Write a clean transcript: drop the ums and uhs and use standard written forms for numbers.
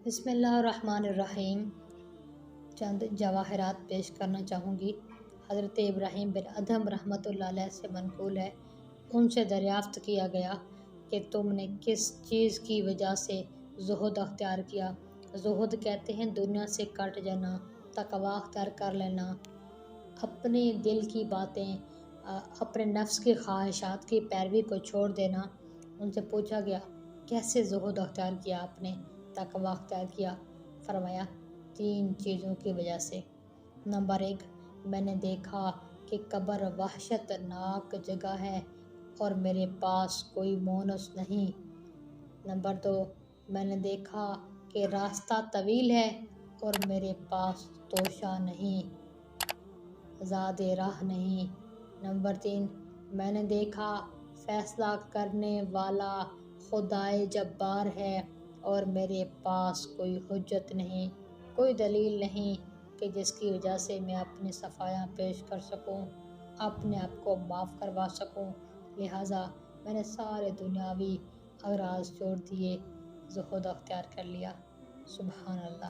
بسم اللہ الرحمن الرحیم۔ چند جواہرات پیش کرنا چاہوں گی۔ حضرت ابراہیم بن ادھم رحمۃ اللہ علیہ سے منقول ہے، ان سے دریافت کیا گیا کہ تم نے کس چیز کی وجہ سے زہد اختیار کیا؟ زہد کہتے ہیں دنیا سے کٹ جانا، تقویٰ اختیار کر لینا، اپنے دل کی باتیں، اپنے نفس کی خواہشات کی پیروی کو چھوڑ دینا۔ ان سے پوچھا گیا کیسے زہد اختیار کیا آپ نے، تقویٰ اختیار کیا؟ فرمایا 3 چیزوں کی وجہ سے۔ نمبر 1، میں نے دیکھا کہ قبر وحشت ناک جگہ ہے اور میرے پاس کوئی مونس نہیں۔ نمبر 2، میں نے دیکھا کہ راستہ طویل ہے اور میرے پاس توشہ نہیں، زاد راہ نہیں۔ نمبر 3، میں نے دیکھا فیصلہ کرنے والا خدائے جبار ہے اور میرے پاس کوئی حجت نہیں، کوئی دلیل نہیں کہ جس کی وجہ سے میں اپنی صفائیاں پیش کر سکوں، اپنے آپ کو معاف کروا سکوں۔ لہٰذا میں نے سارے دنیاوی اغراض چھوڑ دیے، زہد اختیار کر لیا۔ سبحان اللہ۔